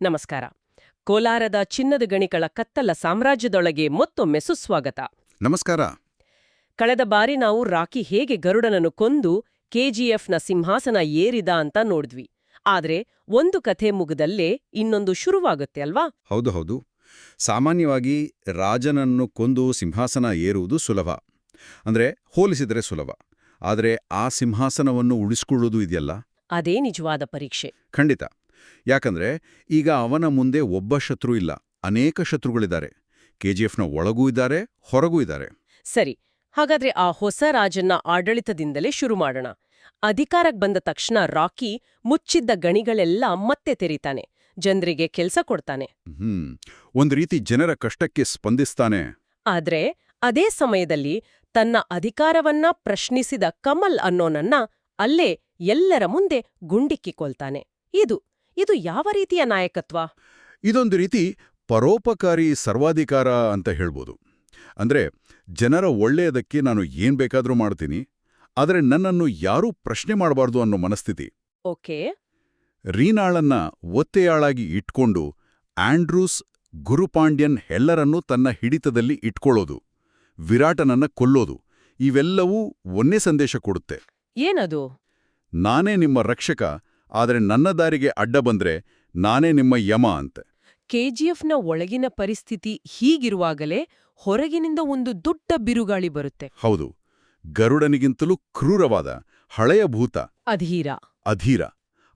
ನಮಸ್ಕಾರ. ಕೋಲಾರದ ಚಿನ್ನದ ಗಣಿಗಳ ಕತ್ತಲ ಸಾಮ್ರಾಜ್ಯದೊಳಗೆ ಮತ್ತೊಮ್ಮೆ ಸುಸ್ವಾಗತ. ನಮಸ್ಕಾರ. ಕಳೆದ ಬಾರಿ ನಾವು ರಾಕಿ ಹೇಗೆ ಗರುಡನನ್ನು ಕೊಂದು ಕೆಜಿಎಫ್ನ ಸಿಂಹಾಸನ ಏರಿದ ಅಂತ ನೋಡಿದ್ವಿ. ಆದ್ರೆ ಒಂದು ಕಥೆ ಮುಗಿದಲ್ಲೇ ಇನ್ನೊಂದು ಶುರುವಾಗುತ್ತೆ ಅಲ್ವಾ? ಹೌದು. ಸಾಮಾನ್ಯವಾಗಿ ರಾಜನನ್ನು ಕೊಂದು ಸಿಂಹಾಸನ ಏರುವುದು ಸುಲಭ. ಅಂದ್ರೆ ಹೋಲಿಸಿದರೆ ಸುಲಭ. ಆದರೆ ಆ ಸಿಂಹಾಸನವನ್ನು ಉಳಿಸ್ಕೊಳ್ಳೋದು ಇದೆಯಲ್ಲ, ಅದೇ ನಿಜವಾದ ಪರೀಕ್ಷೆ. ಖಂಡಿತ. ಯಾಕಂದ್ರೆ ಈಗ ಅವನ ಮುಂದೆ ಒಬ್ಬ ಶತ್ರು ಇಲ್ಲ, ಅನೇಕ ಶತ್ರುಗಳಿದ್ದಾರೆ. ಕೆಜಿಎಫ್ನ ಒಳಗೂ ಇದ್ದಾರೆ, ಹೊರಗೂ ಇದ್ದಾರೆ. ಸರಿ, ಹಾಗಾದ್ರೆ ಆ ಹೊಸ ರಾಜನ್ನ ಆಡಳಿತದಿಂದಲೇ ಶುರು ಮಾಡೋಣ. ಅಧಿಕಾರಕ್ಕೆ ಬಂದ ತಕ್ಷಣ ರಾಕಿ ಮುಚ್ಚಿದ್ದ ಗಣಿಗಳೆಲ್ಲ ಮತ್ತೆ ತೆರೀತಾನೆ, ಜನರಿಗೆ ಕೆಲ್ಸ ಕೊಡ್ತಾನೆ. ಒಂದು ರೀತಿ ಜನರ ಕಷ್ಟಕ್ಕೆ ಸ್ಪಂದಿಸ್ತಾನೆ. ಆದ್ರೆ ಅದೇ ಸಮಯದಲ್ಲಿ ತನ್ನ ಅಧಿಕಾರವನ್ನ ಪ್ರಶ್ನಿಸಿದ ಕಮಲ್ ಅನ್ನೋನನ್ನ ಅಲ್ಲೇ ಎಲ್ಲರ ಮುಂದೆ ಗುಂಡಿಕ್ಕಿಕೊಳ್ತಾನೆ. ಇದು ಯಾವ ರೀತಿಯ ನಾಯಕತ್ವ? ಇದೊಂದು ರೀತಿ ಪರೋಪಕಾರಿ ಸರ್ವಾಧಿಕಾರ ಅಂತ ಹೇಳ್ಬೋದು. ಅಂದ್ರೆ ಜನರ ಒಳ್ಳೆಯದಕ್ಕೆ ನಾನು ಏನ್ ಬೇಕಾದ್ರೂ ಮಾಡ್ತೀನಿ, ಆದರೆ ನನ್ನನ್ನು ಯಾರೂ ಪ್ರಶ್ನೆ ಮಾಡಬಾರ್ದು ಅನ್ನೋ ಮನಸ್ಥಿತಿ. ಓಕೆ. ರೀನಾಳನ್ನ ಒತ್ತೆಯಾಳಾಗಿ ಇಟ್ಕೊಂಡು ಆಂಡ್ರೂಸ್, ಗುರುಪಾಂಡ್ಯನ್ ಎಲ್ಲರನ್ನೂ ತನ್ನ ಹಿಡಿತದಲ್ಲಿ ಇಟ್ಕೊಳ್ಳೋದು, ವಿರಾಟನನ್ನ ಕೊಲ್ಲೋದು, ಇವೆಲ್ಲವೂ ಒಂದೇ ಸಂದೇಶ ಕೊಡುತ್ತೆ. ಏನದು? ನಾನೇ ನಿಮ್ಮ ರಕ್ಷಕ, ಆದರೆ ನನ್ನ ದಾರಿಗೆ ಅಡ್ಡ ಬಂದ್ರೆ ನಾನೇ ನಿಮ್ಮ ಯಮ ಅಂತ. ಕೆಜಿಎಫ್ನ ಒಳಗಿನ ಪರಿಸ್ಥಿತಿ ಹೀಗಿರುವಾಗಲೇ ಹೊರಗಿನಿಂದ ಒಂದು ದೊಡ್ಡ ಬಿರುಗಾಳಿ ಬರುತ್ತೆ. ಹೌದು. ಗರುಡನಿಗಿಂತಲೂ ಕ್ರೂರವಾದ ಹಳೆಯ ಭೂತ ಅಧೀರ.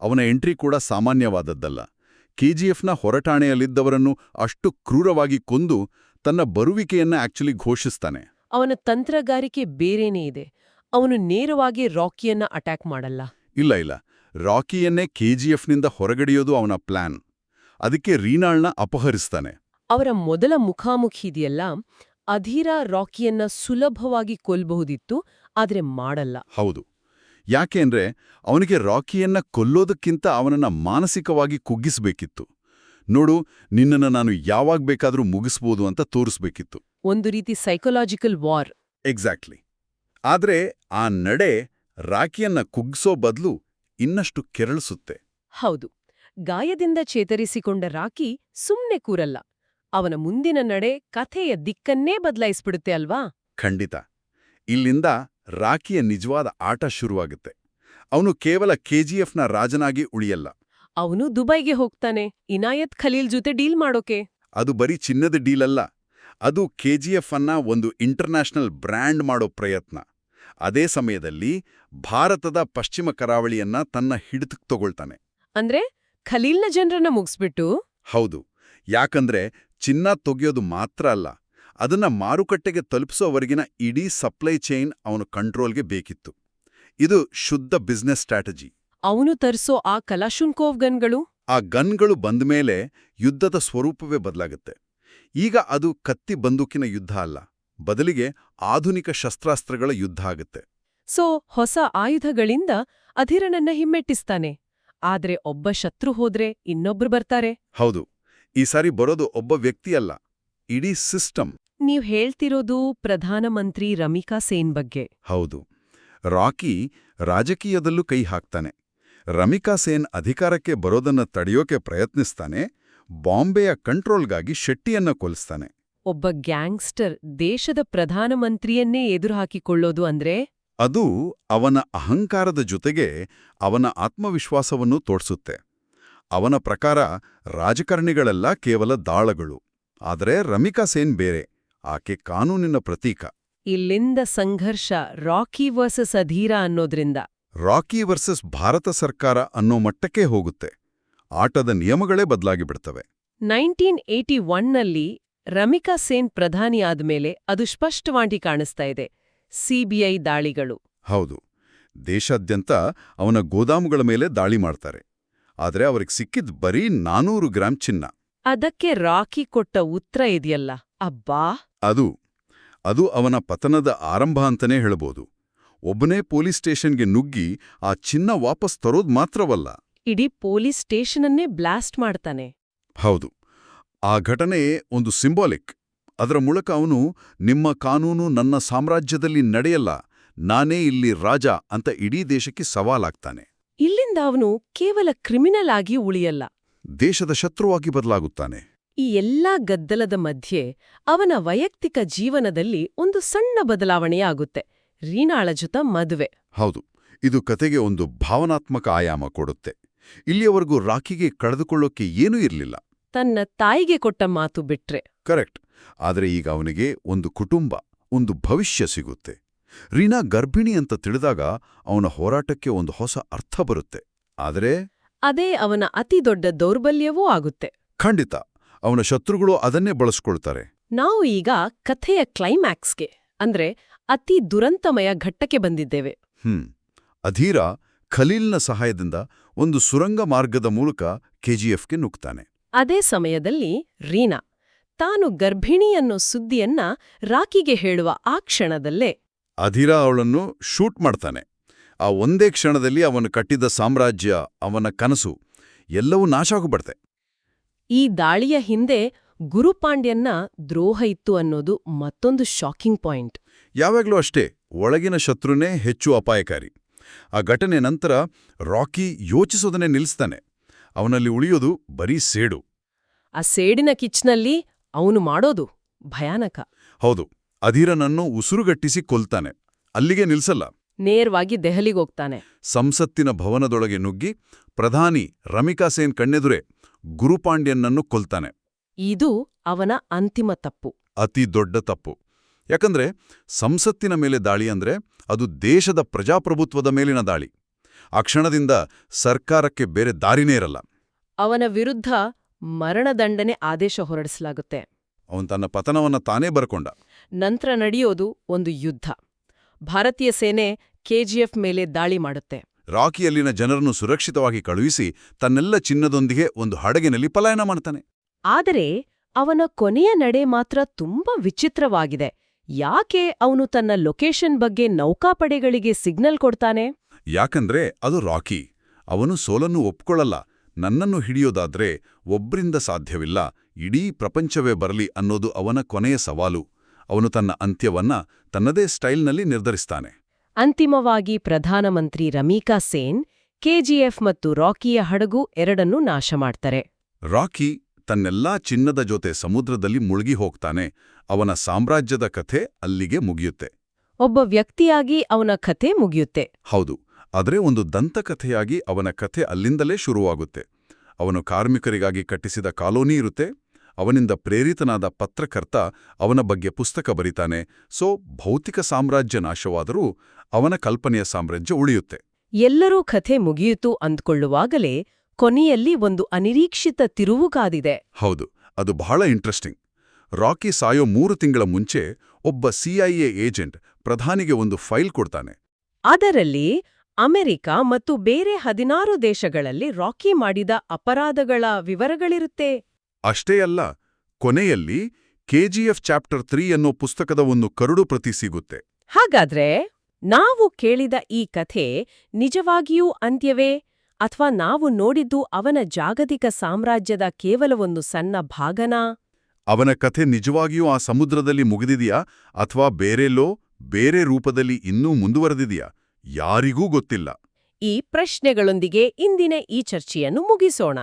ಅವನ ಎಂಟ್ರಿ ಕೂಡ ಸಾಮಾನ್ಯವಾದದ್ದಲ್ಲ. ಕೆಜಿಎಫ್ನ ಹೊರಟಾಣೆಯಲ್ಲಿದ್ದವರನ್ನು ಅಷ್ಟು ಕ್ರೂರವಾಗಿ ಕೊಂದು ತನ್ನ ಬರುವಿಕೆಯನ್ನ ಆಕ್ಚುಲಿ ಘೋಷಿಸ್ತಾನೆ. ಅವನ ತಂತ್ರಗಾರಿಕೆ ಬೇರೇನೇ ಇದೆ. ಅವನು ನೇರವಾಗಿ ರಾಕಿಯನ್ನ ಅಟ್ಯಾಕ್ ಮಾಡಲ್ಲ. ಇಲ್ಲ. ರಾಕಿಯನ್ನೇ ಕೆಜಿಎಫ್ನಿಂದ ಹೊರಗಡೆಯೋದು ಅವನ ಪ್ಲಾನ್. ಅದಕ್ಕೆ ರೀನಾಳ್ನ ಅಪಹರಿಸ್ತಾನೆ. ಅವರ ಮೊದಲ ಮುಖಾಮುಖಿ ಇದೆಯಲ್ಲ, ಅಧೀರ ರಾಕಿಯನ್ನ ಸುಲಭವಾಗಿ ಕೊಲ್ಲಬಹುದಿತ್ತು, ಆದ್ರೆ ಮಾಡಲ್ಲ. ಹೌದು. ಯಾಕೆಂದ್ರೆ ಅವನಿಗೆ ರಾಕಿಯನ್ನ ಕೊಲ್ಲೋದಕ್ಕಿಂತ ಅವನನ್ನ ಮಾನಸಿಕವಾಗಿ ಕುಗ್ಗಿಸ್ಬೇಕಿತ್ತು. ನೋಡು, ನಿನ್ನನ್ನು ನಾನು ಯಾವಾಗ ಬೇಕಾದ್ರೂ ಮುಗಿಸ್ಬೋದು ಅಂತ ತೋರಿಸ್ಬೇಕಿತ್ತು. ಒಂದು ರೀತಿ ಸೈಕೊಲಾಜಿಕಲ್ ವಾರ್. ಎಕ್ಸಾಕ್ಟ್ಲಿ. ಆದ್ರೆ ಆ ನಡೆ ರಾಕಿಯನ್ನ ಕುಗ್ಗಿಸೋ ಬದಲು ಇನ್ನಷ್ಟು ಕೆರಳಿಸುತ್ತೆ. ಹೌದು. ಗಾಯದಿಂದ ಚೇತರಿಸಿಕೊಂಡ ರಾಕಿ ಸುಮ್ನೆ ಕೂರಲ್ಲ. ಅವನ ಮುಂದಿನ ನಡೆ ಕಥೆಯ ದಿಕ್ಕನ್ನೇ ಬದಲಾಯಿಸ್ಬಿಡುತ್ತೆ ಅಲ್ವಾ? ಖಂಡಿತ. ಇಲ್ಲಿಂದ ರಾಕಿಯ ನಿಜವಾದ ಆಟ ಶುರುವಾಗುತ್ತೆ. ಅವನು ಕೇವಲ ಕೆಜಿಎಫ್ನ ರಾಜನಾಗಿ ಉಳಿಯಲ್ಲ. ಅವನು ದುಬೈಗೆ ಹೋಗ್ತಾನೆ, ಇನಾಯತ್ ಖಲೀಲ್ ಜೊತೆ ಡೀಲ್ ಮಾಡೋಕೆ. ಅದು ಬರೀ ಚಿನ್ನದ ಡೀಲ್ ಅಲ್ಲ, ಅದು ಕೆಜಿಎಫ್ ಅನ್ನ ಒಂದು ಇಂಟರ್ನ್ಯಾಷನಲ್ ಬ್ರ್ಯಾಂಡ್ ಮಾಡೋ ಪ್ರಯತ್ನ. ಅದೇ ಸಮಯದಲ್ಲಿ ಭಾರತದ ಪಶ್ಚಿಮ ಕರಾವಳಿಯನ್ನ ತನ್ನ ಹಿಡಿತಕ್ಕೆ ತಗೊಳ್ತಾನೆ. ಅಂದ್ರೆ ಖಲೀಲ್ನ ಜನರನ್ನ ಮುಗಿಸ್ಬಿಟ್ಟು? ಹೌದು. ಯಾಕಂದ್ರೆ ಚಿನ್ನ ತೆಗೆಯೋದು ಮಾತ್ರ ಅಲ್ಲ, ಅದನ್ನ ಮಾರುಕಟ್ಟೆಗೆ ತಲುಪಿಸೋವರೆಗಿನ ಇಡೀ ಸಪ್ಲೈ ಚೈನ್ ಅವನು ಕಂಟ್ರೋಲ್ಗೆ ಬೇಕಿತ್ತು. ಇದು ಶುದ್ಧ ಬಿಸ್ನೆಸ್ ಸ್ಟ್ರಾಟಜಿ. ಅವನು ತರಿಸೋ ಆ ಕಲಾಶುನ್ಕೋವ್ ಗನ್ಗಳು? ಆ ಗನ್ಗಳು ಬಂದ್ಮೇಲೆ ಯುದ್ಧದ ಸ್ವರೂಪವೇ ಬದಲಾಗುತ್ತೆ. ಈಗ ಅದು ಕತ್ತಿ ಬಂದೂಕಿನ ಯುದ್ಧ ಅಲ್ಲ, ಬದಲಿಗೆ ಆಧುನಿಕ ಶಸ್ತ್ರಾಸ್ತ್ರಗಳ ಯುದ್ಧ ಆಗುತ್ತೆ. ಹೊಸ ಆಯುಧಗಳಿಂದ ಅಧೀರನನ್ನ ಹಿಮ್ಮೆಟ್ಟಿಸ್ತಾನೆ. ಆದ್ರೆ ಒಬ್ಬ ಶತ್ರು ಹೋದ್ರೆ ಇನ್ನೊಬ್ರು ಬರ್ತಾರೆ. ಹೌದು. ಈ ಸಾರಿ ಬರೋದು ಒಬ್ಬ ವ್ಯಕ್ತಿಯಲ್ಲ, ಇಡೀ ಸಿಸ್ಟಮ್. ನೀವ್ ಹೇಳ್ತಿರೋದು ಪ್ರಧಾನಮಂತ್ರಿ ರಮಿಕಾ ಸೇನ್ ಬಗ್ಗೆ? ಹೌದು. ರಾಕಿ ರಾಜಕೀಯದಲ್ಲೂ ಕೈ ಹಾಕ್ತಾನೆ. ರಮಿಕಾ ಸೇನ್ ಅಧಿಕಾರಕ್ಕೆ ಬರೋದನ್ನ ತಡೆಯೋಕೆ ಪ್ರಯತ್ನಿಸ್ತಾನೆ. ಬಾಂಬೆಯ ಕಂಟ್ರೋಲ್ಗಾಗಿ ಶೆಟ್ಟಿಯನ್ನ ಕೊಲ್ಲಿಸ್ತಾನೆ. ಒಬ್ಬ ಗ್ಯಾಂಗ್ಸ್ಟರ್ ದೇಶದ ಪ್ರಧಾನಮಂತ್ರಿಯನ್ನೇ ಎದುರುಹಾಕಿಕೊಳ್ಳೋದು ಅಂದ್ರೆ? ಅದು ಅವನ ಅಹಂಕಾರದ ಜೊತೆಗೆ ಅವನ ಆತ್ಮವಿಶ್ವಾಸವನ್ನೂ ತೋರ್ಸುತ್ತೆ. ಅವನ ಪ್ರಕಾರ ರಾಜಕಾರಣಿಗಳೆಲ್ಲ ಕೇವಲ ದಾಳಗಳು. ಆದರೆ ರಮಿಕಾ ಸೇನ್ ಬೇರೆ. ಆಕೆ ಕಾನೂನಿನ ಪ್ರತೀಕ. ಇಲ್ಲಿಂದ ಸಂಘರ್ಷ ರಾಕಿ ವರ್ಸಸ್ ಅಧೀರ ಅನ್ನೋದ್ರಿಂದ ರಾಕಿ ವರ್ಸಸ್ ಭಾರತ ಸರ್ಕಾರ ಅನ್ನೋ ಮಟ್ಟಕ್ಕೆ ಹೋಗುತ್ತೆ. ಆಟದ ನಿಯಮಗಳೇ ಬದಲಾಗಿಬಿಡ್ತವೆ. 1981ನಲ್ಲಿ ರಮಿಕಾ ಸೇನ್ ಪ್ರಧಾನಿ ಆದ್ಮೇಲೆ ಅದು ಸ್ಪಷ್ಟವಾಗಿ ಕಾಣಿಸ್ತಾ ಇದೆ. ಸಿಬಿಐ ದಾಳಿಗಳು. ಹೌದು. ದೇಶಾದ್ಯಂತ ಅವನ ಗೋದಾಮುಗಳ ಮೇಲೆ ದಾಳಿ ಮಾಡ್ತಾರೆ. ಆದ್ರೆ ಅವ್ರಿಗೆ ಸಿಕ್ಕಿದ್ ಬರೀ 400 ಗ್ರಾಂ ಚಿನ್ನ. ಅದಕ್ಕೆ ರಾಕಿ ಕೊಟ್ಟ ಉತ್ತರ ಇದೆಯಲ್ಲ, ಅಬ್ಬಾ! ಅದು ಅವನ ಪತನದ ಆರಂಭ ಅಂತನೇ ಹೇಳ್ಬೋದು. ಒಬ್ಬನೇ ಪೊಲೀಸ್ ಸ್ಟೇಷನ್ಗೆ ನುಗ್ಗಿ ಆ ಚಿನ್ನ ವಾಪಸ್ ತರೋದ್ ಮಾತ್ರವಲ್ಲ, ಇಡೀ ಪೊಲೀಸ್ ಸ್ಟೇಷನನ್ನೇ ಬ್ಲಾಸ್ಟ್ ಮಾಡ್ತಾನೆ. ಹೌದು. ಆ ಘಟನೆ ಒಂದು ಸಿಂಬಾಲಿಕ್. ಅದರ ಮೂಲಕ ಅವನು ನಿಮ್ಮ ಕಾನೂನು ನನ್ನ ಸಾಮ್ರಾಜ್ಯದಲ್ಲಿ ನಡೆಯಲ್ಲ, ನಾನೇ ಇಲ್ಲಿ ರಾಜ ಅಂತ ಇಡೀ ದೇಶಕ್ಕೆ ಸವಾಲಾಗ್ತಾನೆ. ಇಲ್ಲಿಂದ ಅವನು ಕೇವಲ ಕ್ರಿಮಿನಲ್ ಆಗಿ ಉಳಿಯಲ್ಲ. ದೇಶದ ಶತ್ರುವಾಗಿ ಬದಲಾಗುತ್ತಾನೆ. ಈ ಎಲ್ಲಾ ಗದ್ದಲದ ಮಧ್ಯೆ ಅವನ ವೈಯಕ್ತಿಕ ಜೀವನದಲ್ಲಿ ಒಂದು ಸಣ್ಣ ಬದಲಾವಣೆಯಾಗುತ್ತೆ. ರೀನಾಳ ಜೊತೆ ಮದುವೆ. ಹೌದು, ಇದು ಕತೆಗೆ ಒಂದು ಭಾವನಾತ್ಮಕ ಆಯಾಮ ಕೊಡುತ್ತೆ. ಇಲ್ಲಿಯವರೆಗೂ ರಾಕಿಗೆ ಕಳೆದುಕೊಳ್ಳೋಕೆ ಏನೂ ಇರಲಿಲ್ಲ. ತನ್ನ ತಾಯಿಗೆ ಕೊಟ್ಟ ಮಾತು ಬಿಟ್ರೆ. ಕರೆಕ್ಟ್. ಆದರೆ ಈಗ ಅವನಿಗೆ ಒಂದು ಕುಟುಂಬ, ಒಂದು ಭವಿಷ್ಯ ಸಿಗುತ್ತೆ. ರೀನಾ ಗರ್ಭಿಣಿ ಅಂತ ತಿಳಿದಾಗ ಅವನ ಹೋರಾಟಕ್ಕೆ ಒಂದು ಹೊಸ ಅರ್ಥ ಬರುತ್ತೆ. ಆದರೆ ಅದೇ ಅವನ ಅತಿ ದೊಡ್ಡ ದೌರ್ಬಲ್ಯವೂ ಆಗುತ್ತೆ. ಖಂಡಿತ ಅವನ ಶತ್ರುಗಳು ಅದನ್ನೇ ಬಳಸ್ಕೊಳ್ತಾರೆ. ನಾವು ಈಗ ಕಥೆಯ ಕ್ಲೈಮ್ಯಾಕ್ಸ್ಗೆ, ಅಂದ್ರೆ ಅತಿ ದುರಂತಮಯ ಘಟ್ಟಕ್ಕೆ ಬಂದಿದ್ದೇವೆ. ಅಧೀರ ಖಲೀಲ್ನ ಸಹಾಯದಿಂದ ಒಂದು ಸುರಂಗ ಮಾರ್ಗದ ಮೂಲಕ ಕೆಜಿಎಫ್ಗೆ ನುಗ್ತಾನೆ. ಅದೇ ಸಮಯದಲ್ಲಿ ರೀನಾ ತಾನು ಗರ್ಭಿಣಿ ಅನ್ನೋ ಸುದ್ದಿಯನ್ನ ರಾಕಿಗೆ ಹೇಳುವ ಆ ಕ್ಷಣದಲ್ಲೇ ಅಧೀರ ಅವಳನ್ನು ಶೂಟ್ ಮಾಡ್ತಾನೆ. ಆ ಒಂದೇ ಕ್ಷಣದಲ್ಲಿ ಅವನು ಕಟ್ಟಿದ್ದ ಸಾಮ್ರಾಜ್ಯ, ಅವನ ಕನಸು ಎಲ್ಲವೂ ನಾಶ ಆಗಿಬಿಡ್ತೆ. ಈ ದಾಳಿಯ ಹಿಂದೆ ಗುರುಪಾಂಡ್ಯನ್ನ ದ್ರೋಹ ಇತ್ತು ಅನ್ನೋದು ಮತ್ತೊಂದು ಶಾಕಿಂಗ್ ಪಾಯಿಂಟ್. ಯಾವಾಗ್ಲೂ ಅಷ್ಟೇ, ಒಳಗಿನ ಶತ್ರುನೇ ಹೆಚ್ಚು ಅಪಾಯಕಾರಿ. ಆ ಘಟನೆ ನಂತರ ರಾಕಿ ಯೋಚಿಸೋದನ್ನೇ ನಿಲ್ಲಿಸ್ತಾನೆ. ಅವನಲ್ಲಿ ಉಳಿಯೋದು ಬರೀ ಸೇಡು. ಆ ಸೇಡಿನ ಕಿಚ್ನಲ್ಲಿ ಅವನು ಮಾಡೋದು ಭಯಾನಕ. ಹೌದು, ಅಧೀರನನ್ನು ಉಸುರುಗಟ್ಟಿಸಿ ಕೊಲ್ತಾನೆ. ಅಲ್ಲಿಗೆ ನಿಲ್ಸಲ್ಲ, ನೇರವಾಗಿ ದೆಹಲಿಗೋಗ್ತಾನೆ. ಸಂಸತ್ತಿನ ಭವನದೊಳಗೆ ನುಗ್ಗಿ ಪ್ರಧಾನಿ ರಮಿಕಾ ಸೇನ್ ಕಣ್ಣೆದುರೇ ಗುರುಪಾಂಡ್ಯನನ್ನು ಕೊಲ್ತಾನೆ. ಇದು ಅವನ ಅಂತಿಮ ತಪ್ಪು, ಅತಿ ದೊಡ್ಡ ತಪ್ಪು. ಯಾಕಂದ್ರೆ ಸಂಸತ್ತಿನ ಮೇಲೆ ದಾಳಿ ಅಂದ್ರೆ ಅದು ದೇಶದ ಪ್ರಜಾಪ್ರಭುತ್ವದ ಮೇಲಿನ ದಾಳಿ. ಆ ಕ್ಷಣದಿಂದ ಸರ್ಕಾರಕ್ಕೆ ಬೇರೆ ದಾರಿನೇ ಇರಲ್ಲ. ಅವನ ವಿರುದ್ಧ ಮರಣದಂಡನೆ ಆದೇಶ ಹೊರಡಿಸಲಾಗುತ್ತೆ. ಅವನು ತನ್ನ ಪತನವನ್ನ ತಾನೇ ಬರ್ಕೊಂಡ. ನಂತರ ನಡೆಯೋದು ಒಂದು ಯುದ್ಧ. ಭಾರತೀಯ ಸೇನೆ ಕೆಜಿಎಫ್ ಮೇಲೆ ದಾಳಿ ಮಾಡುತ್ತೆ. ರಾಕಿಯಲ್ಲಿನ ಜನರನ್ನು ಸುರಕ್ಷಿತವಾಗಿ ಕಳುಹಿಸಿ ತನ್ನೆಲ್ಲ ಚಿನ್ನದೊಂದಿಗೆ ಒಂದು ಹಡಗಿನಲ್ಲಿ ಪಲಾಯನ ಮಾಡ್ತಾನೆ. ಆದರೆ ಅವನ ಕೊನೆಯ ನಡೆ ಮಾತ್ರ ತುಂಬಾ ವಿಚಿತ್ರವಾಗಿದೆ. ಯಾಕೆ ಅವನು ತನ್ನ ಲೊಕೇಶನ್ ಬಗ್ಗೆ ನೌಕಾಪಡೆಗಳಿಗೆ ಸಿಗ್ನಲ್ ಕೊಡ್ತಾನೆ? ಯಾಕಂದ್ರೆ ಅದು ರಾಕಿ. ಅವನು ಸೋಲನ್ನು ಒಪ್ಕೊಳ್ಳಲ್ಲ. ನನ್ನನ್ನು ಹಿಡಿಯೋದಾದ್ರೆ ಒಬ್ರಿಂದ ಸಾಧ್ಯವಿಲ್ಲ, ಇಡೀ ಪ್ರಪಂಚವೇ ಬರಲಿ ಅನ್ನೋದು ಅವನ ಕೊನೆಯ ಸವಾಲು. ಅವನು ತನ್ನ ಅಂತ್ಯವನ್ನ ತನ್ನದೇ ಸ್ಟೈಲ್ನಲ್ಲಿ ನಿರ್ಧರಿಸ್ತಾನೆ. ಅಂತಿಮವಾಗಿ ಪ್ರಧಾನಮಂತ್ರಿ ರಮೀಕಾ ಸೇನ್ ಕೆಜಿಎಫ್ ಮತ್ತು ರಾಕಿಯ ಹಡಗು ಎರಡನ್ನೂ ನಾಶ ಮಾಡ್ತಾರೆ. ರಾಕಿ ತನ್ನೆಲ್ಲಾ ಚಿನ್ನದ ಜೊತೆ ಸಮುದ್ರದಲ್ಲಿ ಮುಳುಗಿ ಹೋಗ್ತಾನೆ. ಅವನ ಸಾಮ್ರಾಜ್ಯದ ಕಥೆ ಅಲ್ಲಿಗೆ ಮುಗಿಯುತ್ತೆ. ಒಬ್ಬ ವ್ಯಕ್ತಿಯಾಗಿ ಅವನ ಕಥೆ ಮುಗಿಯುತ್ತೆ. ಹೌದು, ಆದರೆ ಒಂದು ದಂತಕಥೆಯಾಗಿ ಅವನ ಕಥೆ ಅಲ್ಲಿಂದಲೇ ಶುರುವಾಗುತ್ತೆ. ಅವನು ಕಾರ್ಮಿಕರಿಗಾಗಿ ಕಟ್ಟಿಸಿದ ಕಾಲೋನಿ ಇರುತ್ತೆ. ಅವನಿಂದ ಪ್ರೇರಿತನಾದ ಪತ್ರಕರ್ತ ಅವನ ಬಗ್ಗೆ ಪುಸ್ತಕ ಬರೀತಾನೆ. ಸೊ ಭೌತಿಕ ಸಾಮ್ರಾಜ್ಯ ನಾಶವಾದರೂ ಅವನ ಕಲ್ಪನೆಯ ಸಾಮ್ರಾಜ್ಯ ಉಳಿಯುತ್ತೆ. ಎಲ್ಲರೂ ಕಥೆ ಮುಗಿಯಿತು ಅಂದ್ಕೊಳ್ಳುವಾಗಲೇ ಕೊನೆಯಲ್ಲಿ ಒಂದು ಅನಿರೀಕ್ಷಿತ ತಿರುವು ಕಾದಿದೆ. ಹೌದು, ಅದು ಬಹಳ ಇಂಟ್ರೆಸ್ಟಿಂಗ್. ರಾಕಿ ಸಾಯೋ 3 ತಿಂಗಳ ಮುಂಚೆ ಒಬ್ಬ ಸಿಐಎ ಏಜೆಂಟ್ ಪ್ರಧಾನಿಗೆ ಒಂದು ಫೈಲ್ ಕೊಡ್ತಾನೆ. ಅದರಲ್ಲಿ ಅಮೆರಿಕ ಮತ್ತು ಬೇರೆ 16 ದೇಶಗಳಲ್ಲಿ ರಾಕಿ ಮಾಡಿದ ಅಪರಾಧಗಳ ವಿವರಗಳಿರುತ್ತೆ. ಅಷ್ಟೇ ಅಲ್ಲ, ಕೊನೆಯಲ್ಲಿ ಕೆಜಿಎಫ್ ಚಾಪ್ಟರ್ 3 ಅನ್ನೋ ಪುಸ್ತಕದ ಒಂದು ಕರಡು ಪ್ರತಿ ಸಿಗುತ್ತೆ. ಹಾಗಾದ್ರೆ ನಾವು ಕೇಳಿದ ಈ ಕಥೆ ನಿಜವಾಗಿಯೂ ಅಂತ್ಯವೇ, ಅಥವಾ ನಾವು ನೋಡಿದ್ದು ಅವನ ಜಾಗತಿಕ ಸಾಮ್ರಾಜ್ಯದ ಕೇವಲ ಒಂದು ಸಣ್ಣ ಭಾಗನಾ? ಅವನ ಕಥೆ ನಿಜವಾಗಿಯೂ ಆ ಸಮುದ್ರದಲ್ಲಿ ಮುಗಿದಿದೆಯಾ ಅಥವಾ ಬೇರೆ ರೂಪದಲ್ಲಿ ಇನ್ನೂ ಮುಂದುವರೆದಿದೆಯಾ? ಯಾರಿಗೂ ಗೊತ್ತಿಲ್ಲ. ಈ ಪ್ರಶ್ನೆಗಳೊಂದಿಗೆ ಇಂದಿನ ಈ ಚರ್ಚೆಯನ್ನು ಮುಗಿಸೋಣ.